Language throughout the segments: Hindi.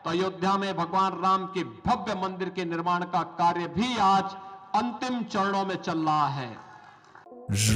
तो अयोध्या में भगवान राम के भव्य मंदिर के निर्माण का कार्य भी आज अंतिम चरणों में चल रहा है।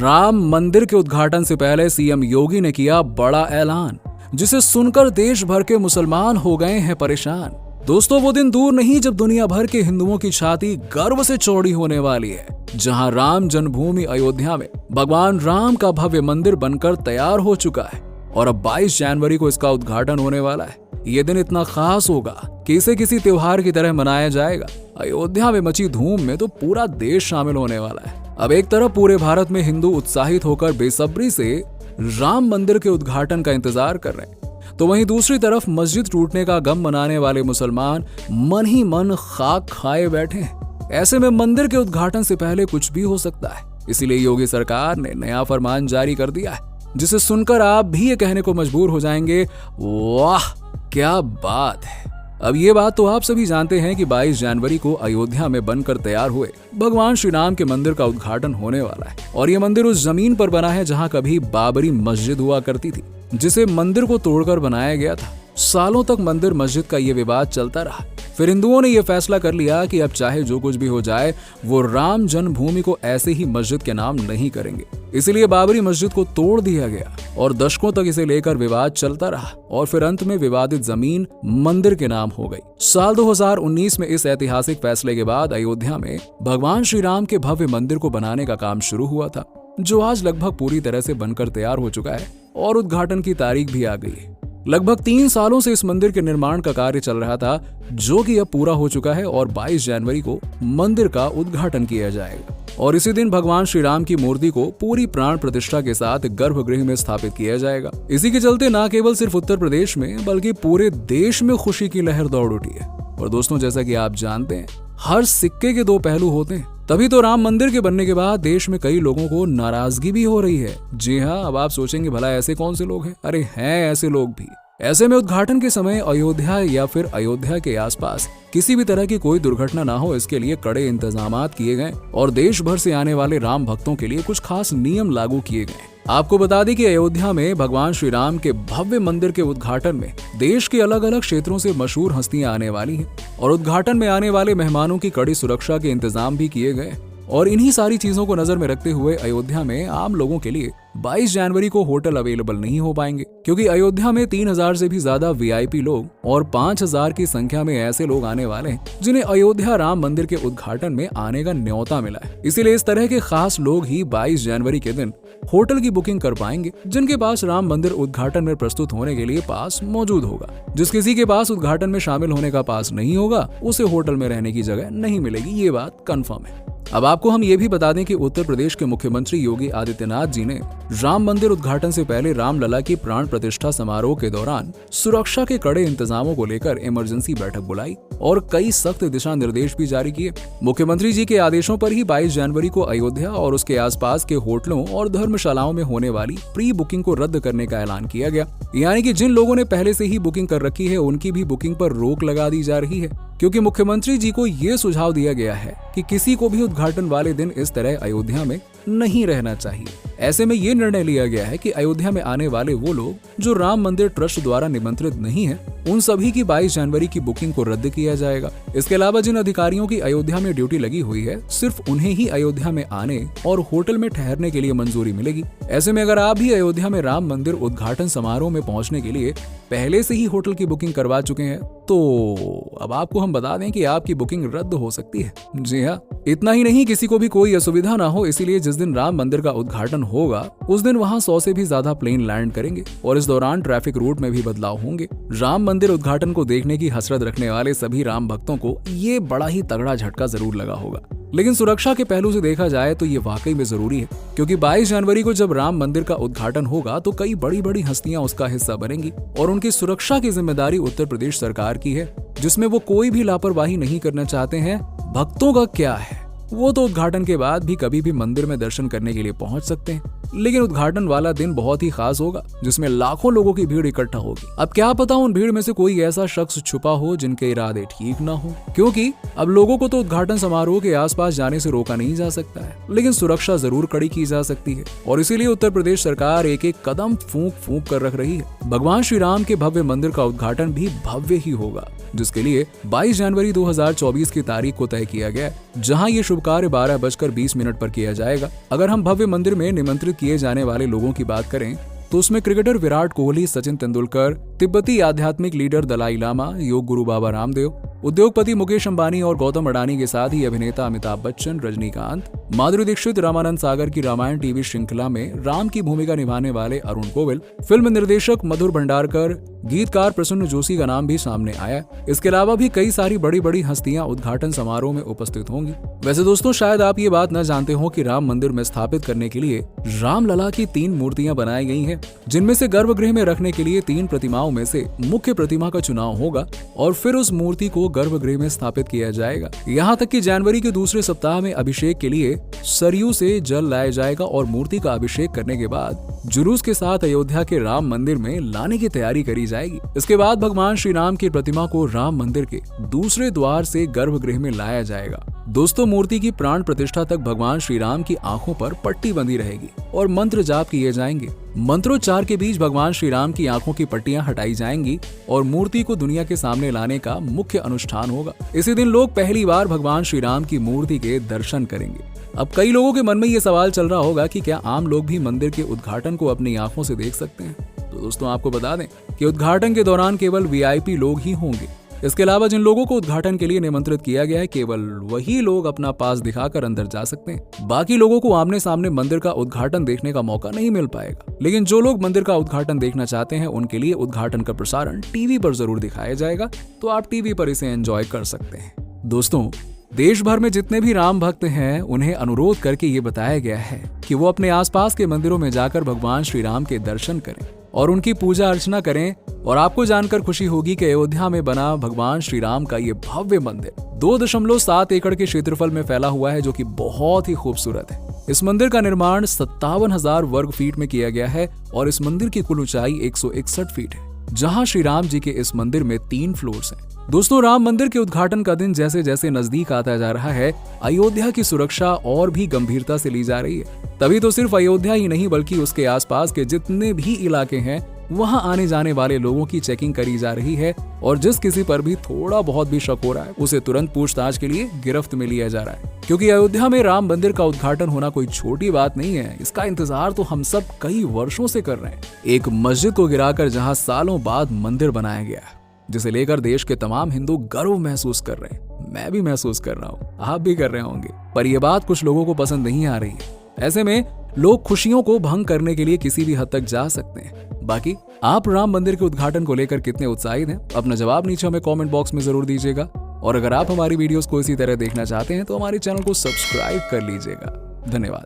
राम मंदिर के उद्घाटन से पहले सीएम योगी ने किया बड़ा ऐलान, जिसे सुनकर देश भर के मुसलमान हो गए हैं परेशान। दोस्तों, वो दिन दूर नहीं जब दुनिया भर के हिंदुओं की छाती गर्व से चौड़ी होने वाली है, जहां राम जन्मभूमि अयोध्या में भगवान राम का भव्य मंदिर बनकर तैयार हो चुका है और अब 22 जनवरी को इसका उद्घाटन होने वाला है। ये दिन इतना खास होगा कि इसे किसी त्योहार की तरह मनाया जाएगा। अयोध्या में मची धूम में तो पूरा देश शामिल होने वाला है। अब एक तरफ पूरे भारत में हिंदू उत्साहित होकर बेसब्री से राम मंदिर के उद्घाटन का इंतजार कर रहे हैं, तो वहीं दूसरी तरफ मस्जिद टूटने का गम मनाने वाले मुसलमान मन ही मन खाक खाए बैठे हैं। ऐसे में मंदिर के उद्घाटन से पहले कुछ भी हो सकता है, इसीलिए योगी सरकार ने नया फरमान जारी कर दिया है, जिसे सुनकर आप भी ये कहने को मजबूर हो जाएंगे, वाह क्या बात है। अब ये बात तो आप सभी जानते हैं कि 22 जनवरी को अयोध्या में बनकर तैयार हुए भगवान श्री राम के मंदिर का उद्घाटन होने वाला है और ये मंदिर उस जमीन पर बना है जहां कभी बाबरी मस्जिद हुआ करती थी, जिसे मंदिर को तोड़कर बनाया गया था। सालों तक मंदिर मस्जिद का ये विवाद चलता रहा। फिर हिंदुओं ने यह फैसला कर लिया कि अब चाहे जो कुछ भी हो जाए, वो राम जन्मभूमि को ऐसे ही मस्जिद के नाम नहीं करेंगे। इसलिए बाबरी मस्जिद को तोड़ दिया गया और दशकों तक इसे लेकर विवाद चलता रहा और फिर अंत में विवादित जमीन मंदिर के नाम हो गई। साल 2019 में इस ऐतिहासिक फैसले के बाद अयोध्या में भगवान श्री राम के भव्य मंदिर को बनाने का काम शुरू हुआ था, जो आज लगभग पूरी तरह से बनकर तैयार हो चुका है और उद्घाटन की तारीख भी आ गई है। लगभग 3 सालों से इस मंदिर के निर्माण का कार्य चल रहा था, जो कि अब पूरा हो चुका है और 22 जनवरी को मंदिर का उद्घाटन किया जाएगा और इसी दिन भगवान श्री राम की मूर्ति को पूरी प्राण प्रतिष्ठा के साथ गर्भगृह में स्थापित किया जाएगा। इसी के चलते न केवल सिर्फ उत्तर प्रदेश में बल्कि पूरे देश में खुशी की लहर दौड़ उठी है। और दोस्तों, जैसा कि आप जानते हैं, हर सिक्के के 2 पहलू होते हैं। तभी तो राम मंदिर के बनने के बाद देश में कई लोगों को नाराजगी भी हो रही है। जी हाँ, अब आप सोचेंगे भला ऐसे कौन से लोग हैं? अरे हैं ऐसे लोग भी। ऐसे में उद्घाटन के समय अयोध्या या फिर अयोध्या के आसपास किसी भी तरह की कोई दुर्घटना ना हो, इसके लिए कड़े इंतजामात किए गए और देश भर से आने वाले राम भक्तों के लिए कुछ खास नियम लागू किए गए। आपको बता दें कि अयोध्या में भगवान श्री राम के भव्य मंदिर के उद्घाटन में देश के अलग अलग क्षेत्रों से मशहूर हस्तियां आने वाली हैं और उद्घाटन में आने वाले मेहमानों की कड़ी सुरक्षा के इंतजाम भी किए गए। और इन्हीं सारी चीजों को नजर में रखते हुए अयोध्या में आम लोगों के लिए 22 जनवरी को होटल अवेलेबल नहीं हो पाएंगे, क्योंकि अयोध्या में 3000 से भी ज्यादा वीआईपी लोग और 5000 की संख्या में ऐसे लोग आने वाले हैं जिन्हें अयोध्या राम मंदिर के उद्घाटन में आने का न्योता मिला है। इसीलिए इस तरह के खास लोग ही 22 जनवरी के दिन होटल की बुकिंग कर पाएंगे, जिनके पास राम मंदिर उद्घाटन में प्रस्तुत होने के लिए पास मौजूद होगा। जिस किसी के पास उद्घाटन में शामिल होने का पास नहीं होगा, उसे होटल में रहने की जगह नहीं मिलेगी। ये बात कंफर्म है। अब आपको हम ये भी बता दें कि उत्तर प्रदेश के मुख्यमंत्री योगी आदित्यनाथ जी ने राम मंदिर उद्घाटन से पहले रामलला की प्राण प्रतिष्ठा समारोह के दौरान सुरक्षा के कड़े इंतजामों को लेकर इमरजेंसी बैठक बुलाई और कई सख्त दिशा निर्देश भी जारी किए। मुख्यमंत्री जी के आदेशों पर ही 22 जनवरी को अयोध्या और उसके आसपास के होटलों और धर्मशालाओं में होने वाली प्री बुकिंग को रद्द करने का ऐलान किया गया। यानी कि जिन लोगों ने पहले से ही बुकिंग कर रखी है, उनकी भी बुकिंग पर रोक लगा दी जा रही है, क्योंकि मुख्यमंत्री जी को ये सुझाव दिया गया है कि किसी को भी उद्घाटन वाले दिन इस तरह अयोध्या में नहीं रहना चाहिए। ऐसे में ये निर्णय लिया गया है कि अयोध्या में आने वाले वो लोग जो राम मंदिर ट्रस्ट द्वारा निमंत्रित नहीं हैं, उन सभी की 22 जनवरी की बुकिंग को रद्द किया जाएगा। इसके अलावा जिन अधिकारियों की अयोध्या में ड्यूटी लगी हुई है, सिर्फ उन्हें ही अयोध्या में आने और होटल में ठहरने के लिए मंजूरी मिलेगी। ऐसे में अगर आप भी अयोध्या में राम मंदिर उद्घाटन समारोह में पहुंचने के लिए पहले से ही होटल की बुकिंग करवा चुके हैं, तो अब आपको हम बता दें कि आपकी बुकिंग रद्द हो सकती है। जी हाँ, इतना ही नहीं, किसी को भी कोई असुविधा ना हो, इसीलिए जिस दिन राम मंदिर का उद्घाटन होगा उस दिन वहां 100 से भी ज्यादा प्लेन लैंड करेंगे और इस दौरान ट्रैफिक रूट में भी बदलाव होंगे। राम मंदिर उद्घाटन को देखने की हसरत रखने वाले सभी राम भक्तों को ये बड़ा ही तगड़ा झटका जरूर लगा होगा, लेकिन सुरक्षा के पहलू से देखा जाए तो ये वाकई में जरूरी है, क्योंकि 22 जनवरी को जब राम मंदिर का उद्घाटन होगा तो कई बड़ी बड़ी हस्तियां उसका हिस्सा बनेंगी और उनकी सुरक्षा की जिम्मेदारी उत्तर प्रदेश सरकार की है, जिसमें वो कोई भी लापरवाही नहीं करना चाहते हैं। भक्तों का क्या है, वो तो उद्घाटन के बाद भी कभी भी मंदिर में दर्शन करने के लिए पहुंच सकते हैं, लेकिन उद्घाटन वाला दिन बहुत ही खास होगा जिसमें लाखों लोगों की भीड़ इकट्ठा होगी। अब क्या पता उन भीड़ में से कोई ऐसा शख्स छुपा हो जिनके इरादे ठीक ना हो, क्योंकि अब लोगों को तो उद्घाटन समारोह के आसपास जाने से रोका नहीं जा सकता है, लेकिन सुरक्षा जरूर कड़ी की जा सकती है। और इसीलिए उत्तर प्रदेश सरकार एक एक कदम फूंक फूंक कर रख रही है। भगवान श्री राम के भव्य मंदिर का उद्घाटन भी भव्य ही होगा, जिसके लिए 22 जनवरी 2024 की तारीख को तय किया गया है, जहां ये शुभ कार्य 12:20 पर किया जाएगा। अगर हम भव्य मंदिर में निमंत्रित किए जाने वाले लोगों की बात करें तो उसमें क्रिकेटर विराट कोहली, सचिन तेंदुलकर, तिब्बती आध्यात्मिक लीडर दलाई लामा, योग गुरु बाबा रामदेव, उद्योगपति मुकेश अंबानी और गौतम अडानी के साथ ही अभिनेता अमिताभ बच्चन, रजनीकांत, माधुरी दीक्षित, रामानंद सागर की रामायण टीवी श्रृंखला में राम की भूमिका निभाने वाले अरुण गोविल, फिल्म निर्देशक मधुर भंडारकर, गीतकार प्रसन्न जोशी का नाम भी सामने आया। इसके अलावा भी कई सारी बड़ी बड़ी हस्तियां उद्घाटन समारोह में उपस्थित होंगी। वैसे दोस्तों, शायद आप ये बात न जानते हो कि राम मंदिर में स्थापित करने के लिए रामलला की 3 मूर्तियां बनाई गई हैं, जिनमें से गर्भगृह में रखने के लिए 3 प्रतिमाओं में से मुख्य प्रतिमा का चुनाव होगा और फिर उस मूर्ति को गर्भगृह में स्थापित किया जाएगा। यहाँ तक कि जनवरी के दूसरे सप्ताह में अभिषेक के लिए सरयू से जल लाया जाएगा और मूर्ति का अभिषेक करने के बाद जुलूस के साथ अयोध्या के राम मंदिर में लाने की तैयारी करी जाएगी। इसके बाद भगवान श्री राम की प्रतिमा को राम मंदिर के दूसरे द्वार से गर्भगृह में लाया जाएगा। दोस्तों, मूर्ति की प्राण प्रतिष्ठा तक भगवान श्री राम की आंखों पर पट्टी बंधी रहेगी और मंत्र जाप किए जाएंगे। मंत्रोच्चार के बीच भगवान श्री राम की आंखों की पट्टियां हटाई जाएंगी और मूर्ति को दुनिया के सामने लाने का मुख्य अनुष्ठान होगा। इसी दिन लोग पहली बार भगवान श्री राम की मूर्ति के दर्शन करेंगे। अब कई लोगों के मन में ये सवाल चल रहा होगा कि क्या आम लोग भी मंदिर के उद्घाटन को अपनी आंखों से देख सकते हैं? तो दोस्तों, आपको बता दें कि उद्घाटन के दौरान केवल वीआईपी लोग ही होंगे। इसके अलावा जिन लोगों को उद्घाटन के लिए निमंत्रित किया गया है, केवल वही लोग अपना पास दिखाकर अंदर जा सकते हैं। बाकी लोगों को आमने सामने मंदिर का उद्घाटन देखने का मौका नहीं मिल पाएगा। लेकिन जो लोग मंदिर का उद्घाटन देखना चाहते हैं, उनके लिए उद्घाटन का प्रसारण टीवी पर जरूर दिखाया जाएगा, तो आप टीवी पर इसे एंजॉय कर सकते हैं। दोस्तों, देश भर में जितने भी राम भक्त हैं, उन्हें अनुरोध करके ये बताया गया है कि वो अपने आसपास के मंदिरों में जाकर भगवान श्री राम के दर्शन करें और उनकी पूजा अर्चना करें। और आपको जानकर खुशी होगी कि अयोध्या में बना भगवान श्री राम का ये भव्य मंदिर 2.7 एकड़ के क्षेत्रफल में फैला हुआ है, जो कि बहुत ही खूबसूरत है। इस मंदिर का निर्माण 57,000 वर्ग फीट में किया गया है और इस मंदिर की कुल ऊंचाई 161 फीट है, जहां श्री राम जी के इस मंदिर में 3 फ्लोर्स हैं। दोस्तों, राम मंदिर के उद्घाटन का दिन जैसे जैसे नजदीक आता जा रहा है, अयोध्या की सुरक्षा और भी गंभीरता से ली जा रही है। तभी तो सिर्फ अयोध्या ही नहीं बल्कि उसके आसपास के जितने भी इलाके हैं, वहां आने जाने वाले लोगों की चेकिंग करी जा रही है और जिस किसी पर भी थोड़ा बहुत भी शक हो रहा है, उसे तुरंत पूछताछ के लिए गिरफ्त में लिया जा रहा है। क्योंकि अयोध्या में राम मंदिर का उद्घाटन होना कोई छोटी बात नहीं है। इसका इंतजार तो हम सब कई वर्षों से कर रहे हैं। एक मस्जिद को गिराकर जहां सालों बाद मंदिर बनाया गया, जिसे लेकर देश के तमाम हिंदू गर्व महसूस कर रहे हैं। मैं भी महसूस कर रहा हूँ, आप भी कर रहे होंगे, पर यह बात कुछ लोगों को पसंद नहीं आ रही है। ऐसे में लोग खुशियों को भंग करने के लिए किसी भी हद तक जा सकते हैं। बाकी आप राम मंदिर के उद्घाटन को लेकर कितने उत्साहित हैं? अपना जवाब नीचे हमें कमेंट बॉक्स में जरूर दीजिएगा। और अगर आप हमारी वीडियोस को इसी तरह देखना चाहते हैं तो हमारे चैनल को सब्सक्राइब कर लीजिएगा। धन्यवाद।